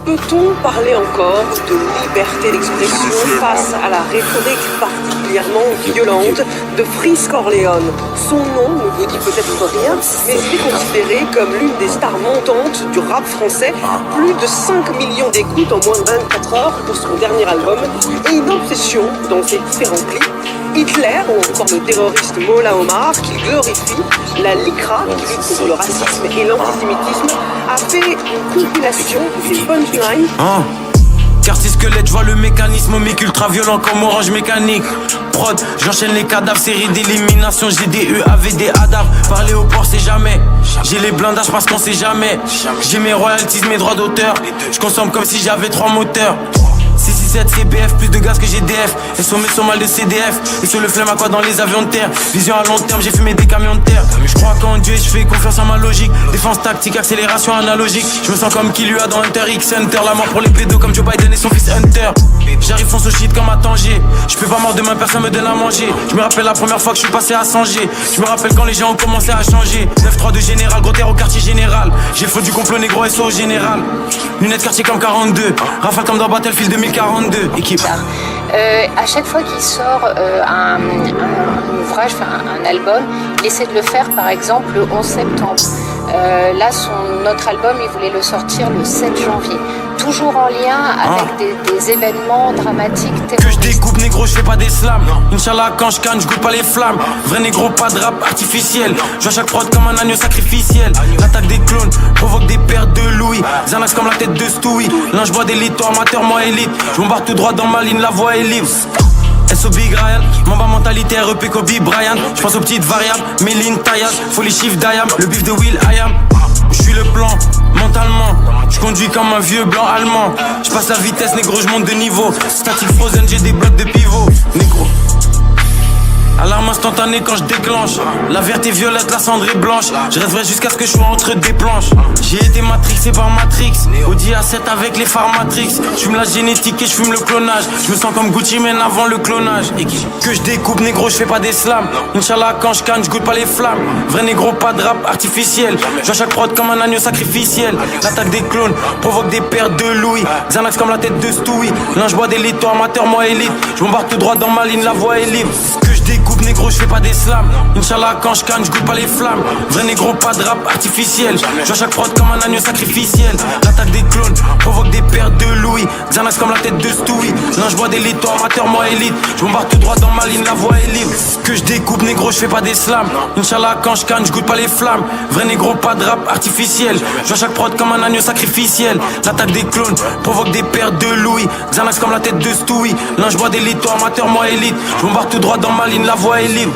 Peut-on parler encore de liberté d'expression face à la rhétorique particulièrement violente de Freeze Corleone? Son nom ne vous dit peut-être rien, mais il est considéré comme l'une des stars montantes du rap français. Plus de 5 millions d'écoutes en moins de 24 heures pour son dernier album et une obsession dans ses différents clips. Hitler ou encore le terroriste Mola Omar qui glorifie, la LICRA qui lutte contre le racisme et l'antisémitisme a fait une compilation de ses punchlines. Quartier squelette, je vois le mécanisme, mec ultra violent comme Orange Mécanique. Prod, j'enchaîne les cadavres, série d'élimination, GDE, AVD, ADAV. Parler au port, c'est jamais. J'ai les blindages parce qu'on sait jamais. J'ai mes royalties, mes droits d'auteur. Je consomme comme si j'avais 3 moteurs. 667 CBF, plus de gaz que GDF. Et sommets sont mal de CDF. Et sur le flemme à quoi dans les avions de terre. Vision à long terme, j'ai fumé des camions de terre. Je crois qu'en Dieu et je fais confiance en ma logique. Défense tactique, accélération analogique. Je me sens comme qui lui a dans Hunter X Hunter. La mort pour les pédos comme Joe Biden et son fils Hunter. J'arrive fonce au shit comme à Tanger. Je peux pas mort demain, personne me donne à manger. Je me rappelle la première fois que je suis passé à Sanger. Je me rappelle quand les gens ont commencé à changer. 9-3 de général, gros terre au quartier général. J'ai le faux du complot négro SO au général. Lunettes quartier comme 42. Rafale comme dans Battlefield 2042. Équipe. À chaque fois qu'il sort un ouvrage, un album, il essaie de le faire par exemple le 11 septembre. Là, notre album, il voulait le sortir le 7 janvier. Toujours en lien avec des événements dramatiques. Que je découpe négro, je fais pas des slams. Inch'Allah, quand je canne, je goûte pas les flammes. Vrai négro, pas de rap artificiel. Je vois chaque prod comme un agneau sacrificiel. L'attaque des clones provoque des pertes de louis. Xanax comme la tête de Stewie. L'un je bois d'élite, toi amateur, moi élite. Je bombarde tout droit dans ma ligne, la voix est libre. SO Big Ryan, Mamba mentalité REP Kobe Bryant. Je pense aux petites variables, Méline, Tayas, faut les chiffres d'Ayam. Le bif de Will I am. Je suis le plan, mentalement. Je conduis comme un vieux blanc allemand. Je passe la vitesse, négro, je monte de niveau. Static frozen, j'ai des blocs de pivot. Négro. Alarme instantanée quand je déclenche. La verte est violette, la cendre est blanche. Je reste vrai jusqu'à ce que je sois entre des planches. J'ai été matrixé par Matrix. Audi A7 avec les phares Matrix. Je fume la génétique et je fume le clonage. Je me sens comme Gucci Mane avant le clonage. Et que je découpe négro, je fais pas des slams. Inch'Allah quand je canne, je goûte pas les flammes. Vrai négro, pas de rap artificiel. Je vois chaque prod comme un agneau sacrificiel. L'attaque des clones provoque des pertes de louis. Xanax comme la tête de Stewie. L'un je bois d'élite, toi amateur, moi élite. Je bombarde tout droit dans ma ligne, la voix est libre. Que je découpe négro, je fais pas des slams. Inch'Allah quand je canne, je goûte pas les flammes. Vrai négro, pas de rap artificiel. Je vois chaque prod comme un agneau sacrificiel. L'attaque des clones provoque des pertes de louis. Xanax comme la tête de Stewie. L'un je bois d'élite, toi amateur, moi élite. Je bombarde tout droit dans ma ligne, la voix est libre. Que je découpe négro, je fais pas des slams. Inch'Allah quand je canne, je goûte pas les flammes. Vrai négro, pas de rap artificiel. Je vois chaque prod comme un agneau sacrificiel. L'attaque des clones provoque des pertes de louis. Xanax comme la tête de Stewie. L'un je bois d'élite, toi amateur, moi élite. Je bombarde tout droit dans ma ligne, la voix est libre.